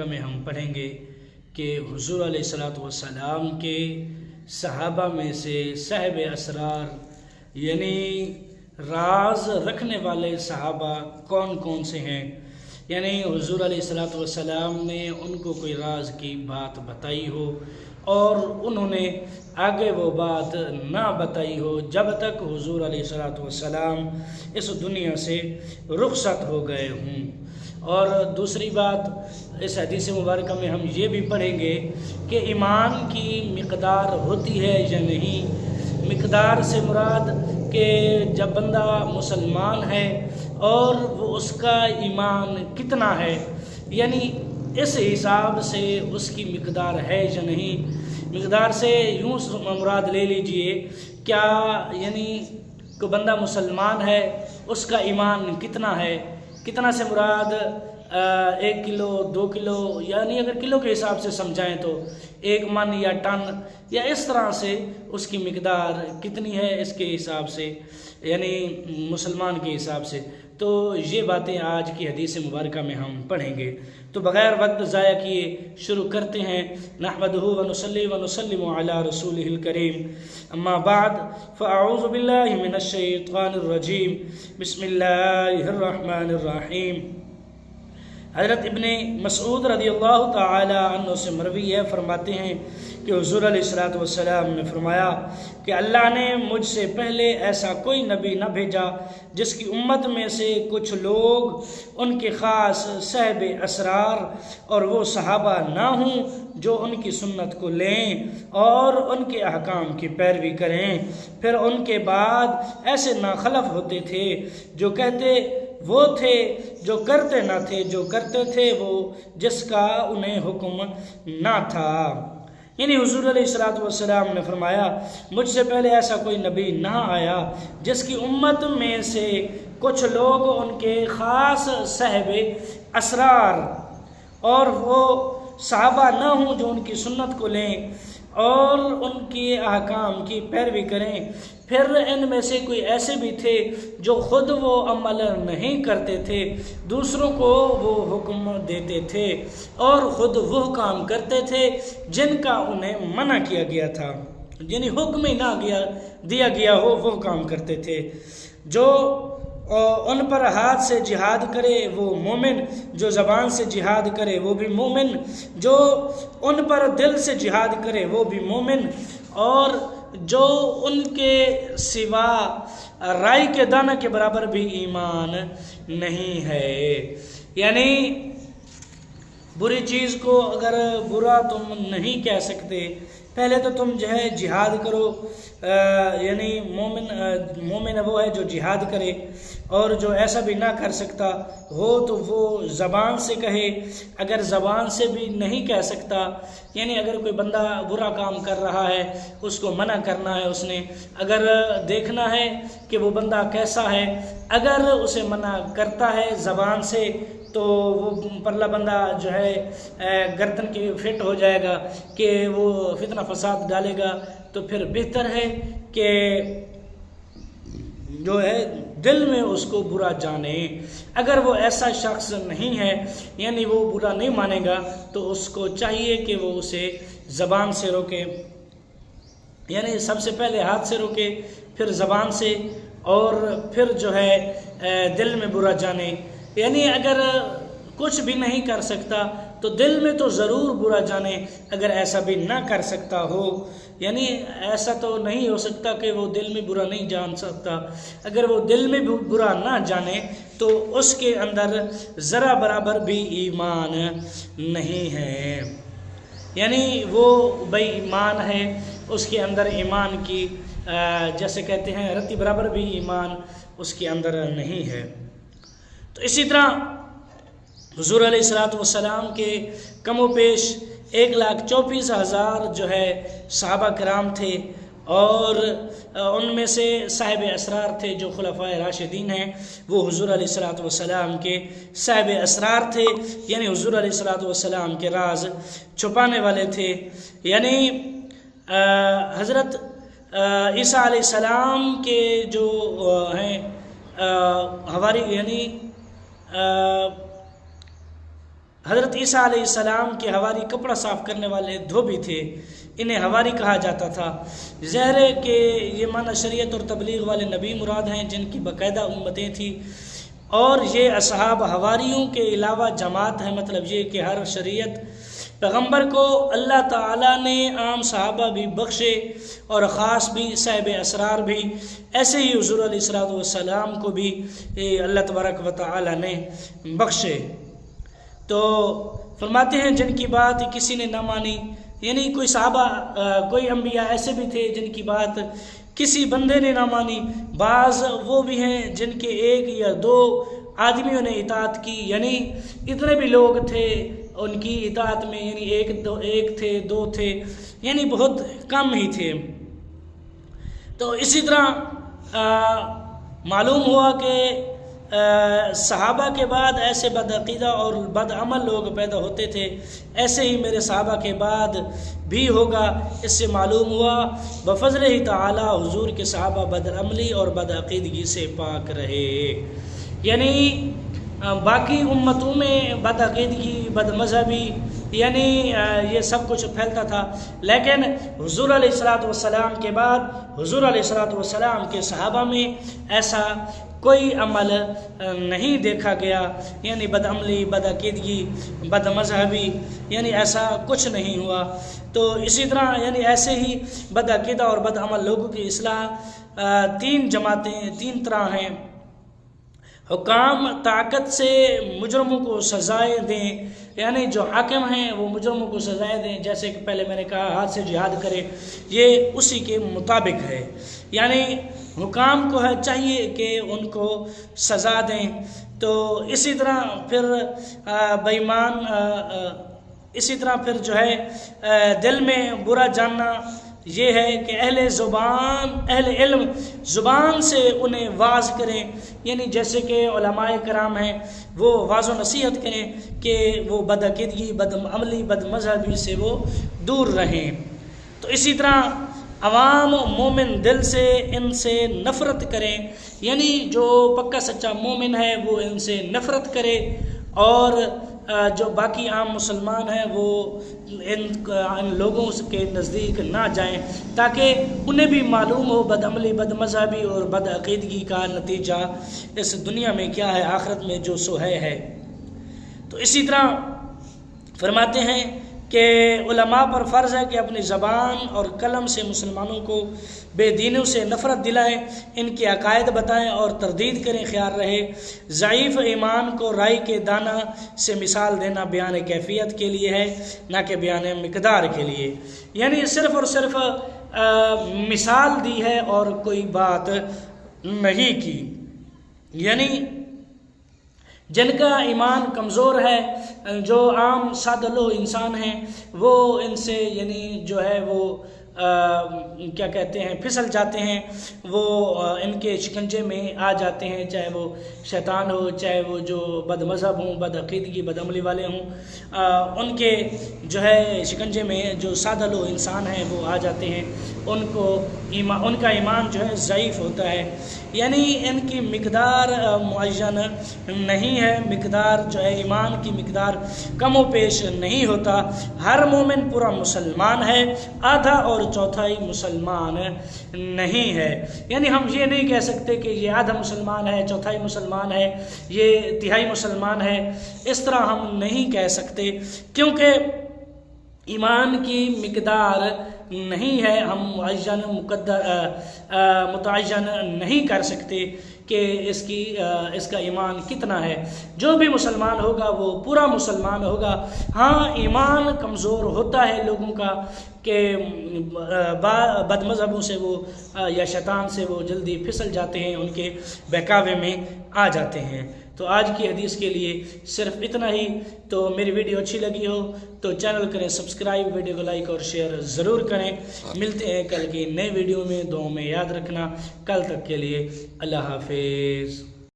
میں ہم پڑھیں گے کہ حضور علیہ الصلوۃ والسلام کے صحابہ میں سے صاحب اسرار یعنی راز رکھنے والے صحابہ کون کون سے ہیں، یعنی حضور علیہ الصلوۃ والسلام نے ان کو کوئی راز کی بات بتائی ہو اور انہوں نے آگے وہ بات نہ بتائی ہو جب تک حضور علیہ الصلوۃ والسلام اس دنیا سے رخصت ہو گئے ہوں۔ اور دوسری بات، اس حدیث مبارکہ میں ہم یہ بھی پڑھیں گے کہ ایمان کی مقدار ہوتی ہے یا نہیں۔ مقدار سے مراد کہ جب بندہ مسلمان ہے اور وہ اس کا ایمان کتنا ہے، یعنی اس حساب سے اس کی مقدار ہے یا نہیں۔ مقدار سے یوں مراد لے لیجئے، کیا یعنی کوئی بندہ مسلمان ہے اس کا ایمان کتنا ہے، کتنا سے مراد 1 کلو 2 کلو، یعنی اگر کلو کے حساب سے سمجھائیں تو 1 من یا ٹن یا اس طرح سے اس کی مقدار کتنی ہے اس کے حساب سے، یعنی مسلمان کے حساب سے۔ تو یہ باتیں آج کی حدیث مبارکہ میں ہم پڑھیں گے، تو بغیر وقت ضائع کیے شروع کرتے ہیں۔ نحمدہ ونصلی ونسلم علی رسولہ الکریم، اما بعد فاعوذ باللہ من الشیطان الرجیم، بسم اللہ الرحمن الرحیم۔ حضرت ابن مسعود رضی اللہ تعالی عنہ سے مروی ہے، فرماتے ہیں کہ حضور علیہ الصلوۃ والسلام نے فرمایا کہ اللہ نے مجھ سے پہلے ایسا کوئی نبی نہ بھیجا جس کی امت میں سے کچھ لوگ ان کے خاص صاحب اسرار اور وہ صحابہ نہ ہوں جو ان کی سنت کو لیں اور ان کے احکام کی پیروی کریں۔ پھر ان کے بعد ایسے ناخلف ہوتے تھے جو کہتے وہ تھے جو کرتے نہ تھے، جو کرتے تھے وہ جس کا انہیں حکم نہ تھا۔ یعنی حضور علیہ الصلوۃ والسلام نے فرمایا مجھ سے پہلے ایسا کوئی نبی نہ آیا جس کی امت میں سے کچھ لوگ ان کے خاص صاحب اسرار اور وہ صحابہ نہ ہوں جو ان کی سنت کو لیں اور ان کے احکام کی پیروی کریں۔ پھر ان میں سے کوئی ایسے بھی تھے جو خود وہ عمل نہیں کرتے تھے، دوسروں کو وہ حکم دیتے تھے اور خود وہ کام کرتے تھے جن کا انہیں منع کیا گیا تھا، یعنی حکم ہی نہ دیا گیا ہو وہ کام کرتے تھے۔ جو ان پر ہاتھ سے جہاد کرے وہ مومن، جو زبان سے جہاد کرے وہ بھی مومن، جو ان پر دل سے جہاد کرے وہ بھی مومن، اور جو ان کے سوا رائی کے دانہ کے برابر بھی ایمان نہیں ہے۔ یعنی بری چیز کو اگر برا تم نہیں کہہ سکتے، پہلے تو تم جو ہے جہاد کرو، یعنی مومن وہ ہے جو جہاد کرے، اور جو ایسا بھی نہ کر سکتا ہو تو وہ زبان سے کہے، اگر زبان سے بھی نہیں کہہ سکتا، یعنی اگر کوئی بندہ برا کام کر رہا ہے اس کو منع کرنا ہے، اس نے اگر دیکھنا ہے کہ وہ بندہ کیسا ہے، اگر اسے منع کرتا ہے زبان سے تو وہ پرلا بندہ جو ہے گردن کی فٹ ہو جائے گا کہ وہ فتنہ فساد ڈالے گا، تو پھر بہتر ہے کہ جو ہے دل میں اس کو برا جانے۔ اگر وہ ایسا شخص نہیں ہے، یعنی وہ برا نہیں مانے گا، تو اس کو چاہیے کہ وہ اسے زبان سے روکے، یعنی سب سے پہلے ہاتھ سے روکے، پھر زبان سے، اور پھر جو ہے دل میں برا جانے۔ یعنی اگر کچھ بھی نہیں کر سکتا تو دل میں تو ضرور برا جانے، اگر ایسا بھی نہ کر سکتا ہو، یعنی ایسا تو نہیں ہو سکتا کہ وہ دل میں برا نہیں جان سکتا، اگر وہ دل میں برا نہ جانے تو اس کے اندر ذرا برابر بھی ایمان نہیں ہے، یعنی وہ بے ایمان ہے، اس کے اندر ایمان کی جیسے کہتے ہیں رتی برابر بھی ایمان اس کے اندر نہیں ہے۔ تو اسی طرح حضور علیہ الصلوۃ والسلام کے کم و بیش 1,34,000 جو ہے صحابہ کرام تھے، اور ان میں سے صاحب اسرار تھے جو خلفائے راشدین ہیں، وہ حضور علیہ الصلوۃ والسلام کے صاحب اسرار تھے، یعنی حضور علیہ الصلوۃ والسلام کے راز چھپانے والے تھے۔ یعنی حضرت عیسیٰ علیہ السلام کے جو ہیں حواری، یعنی حضرت عیسیٰ علیہ السلام کے حواری کپڑا صاف کرنے والے دھوبی تھے، انہیں حواری کہا جاتا تھا۔ ظاہر ہے کہ یہ معنی شریعت اور تبلیغ والے نبی مراد ہیں جن کی باقاعدہ امتیں تھیں، اور یہ اصحاب حواریوں کے علاوہ جماعت ہے، مطلب یہ کہ ہر شریعت پیغمبر کو اللہ تعالیٰ نے عام صحابہ بھی بخشے اور خاص بھی صاحب اسرار بھی، ایسے ہی حضور علیہ السلام کو بھی اللہ تبارک و تعالیٰ نے بخشے۔ تو فرماتے ہیں جن کی بات کسی نے نہ مانی، یعنی کوئی صحابہ کوئی انبیاء ایسے بھی تھے جن کی بات کسی بندے نے نہ مانی، بعض وہ بھی ہیں جن کے ایک یا دو آدمیوں نے اطاعت کی، یعنی اتنے بھی لوگ تھے ان کی اطاعت میں، یعنی ایک تھے، دو تھے، یعنی بہت کم ہی تھے۔ تو اسی طرح معلوم ہوا کہ صحابہ کے بعد ایسے بدعقیدہ اور بدعمل لوگ پیدا ہوتے تھے، ایسے ہی میرے صحابہ کے بعد بھی ہوگا۔ اس سے معلوم ہوا بفضل ہی تعالی حضور کے صحابہ بدعملی اور بدعقیدگی سے پاک رہے، یعنی باقی امتوں میں بدعقیدگی، بد مذہبی، یعنی یہ سب کچھ پھیلتا تھا، لیکن حضور علیہ السلام کے بعد حضور علیہ السلام کے صحابہ میں ایسا کوئی عمل نہیں دیکھا گیا، یعنی بدعملی، بدعقیدگی، بد مذہبی، یعنی ایسا کچھ نہیں ہوا۔ تو اسی طرح یعنی ایسے ہی بدعقیدہ اور بدعمل لوگوں کی اصلاح تین جماعتیں، تین طرح ہیں۔ حکام طاقت سے مجرموں کو سزائیں دیں، یعنی جو حاکم ہیں وہ مجرموں کو سزائیں دیں، جیسے کہ پہلے میں نے کہا ہاتھ سے جہاد کرے، یہ اسی کے مطابق ہے، یعنی حکام کو ہے چاہیے کہ ان کو سزا دیں۔ تو اسی طرح پھر بے ایمان، اسی طرح پھر جو ہے دل میں برا جاننا یہ ہے کہ اہل علم زبان سے انہیں واعظ کریں، یعنی جیسے کہ علماء کرام ہیں وہ واعظ و نصیحت کریں کہ وہ بدعقیدگی، بدعملی، بد مذہبی سے وہ دور رہیں۔ تو اسی طرح عوام مومن دل سے ان سے نفرت کریں، یعنی جو پکا سچا مومن ہے وہ ان سے نفرت کرے، اور جو باقی عام مسلمان ہیں وہ ان لوگوں کے نزدیک نہ جائیں، تاکہ انہیں بھی معلوم ہو بدعملی، بد مذہبی اور بدعقیدگی کا نتیجہ اس دنیا میں کیا ہے، آخرت میں جو سو ہے۔ تو اسی طرح فرماتے ہیں کہ علماء پر فرض ہے کہ اپنی زبان اور قلم سے مسلمانوں کو بے دینوں سے نفرت دلائیں، ان کے عقائد بتائیں اور تردید کریں، خیال رہے ضعیف ایمان کو رائی کے دانہ سے مثال دینا بیان کیفیت کے لیے ہے، نہ کہ بیان مقدار کے لیے، یعنی صرف اور صرف مثال دی ہے اور کوئی بات نہیں کی، یعنی جن کا ایمان کمزور ہے، جو عام سادہ لو انسان ہیں، وہ ان سے یعنی جو ہے وہ کیا کہتے ہیں پھسل جاتے ہیں، وہ ان کے شکنجے میں آ جاتے ہیں، چاہے وہ شیطان ہو، چاہے وہ جو بد مذہب ہوں، بد عقیدگی، بد عملی والے ہوں، ان کے جو ہے شکنجے میں جو سادہ لو انسان ہیں وہ آ جاتے ہیں، ان کا ایمان جو ہے ضعیف ہوتا ہے، یعنی ان کی مقدار معین نہیں ہے، مقدار جو ہے ایمان کی مقدار کم و بیش نہیں ہوتا۔ ہر مومن پورا مسلمان ہے، آدھا اور چوتھائی مسلمان نہیں ہے، یعنی ہم یہ نہیں کہہ سکتے کہ یہ آدھا مسلمان ہے، چوتھائی مسلمان ہے، یہ تہائی مسلمان ہے، اس طرح ہم نہیں کہہ سکتے، کیونکہ ایمان کی مقدار نہیں ہے، ہم متعین نہیں کر سکتے کہ اس کا ایمان کتنا ہے۔ جو بھی مسلمان ہوگا وہ پورا مسلمان ہوگا۔ ہاں ایمان کمزور ہوتا ہے لوگوں کا کہ بد مذہبوں سے وہ یا شیطان سے وہ جلدی پھسل جاتے ہیں، ان کے بہکاوے میں آ جاتے ہیں۔ تو آج کی حدیث کے لیے صرف اتنا ہی۔ تو میری ویڈیو اچھی لگی ہو تو چینل کریں سبسکرائب، ویڈیو کو لائک اور شیئر ضرور کریں۔ ملتے ہیں کل کی نئے ویڈیو میں، دعاؤں میں یاد رکھنا۔ کل تک کے لیے اللہ حافظ۔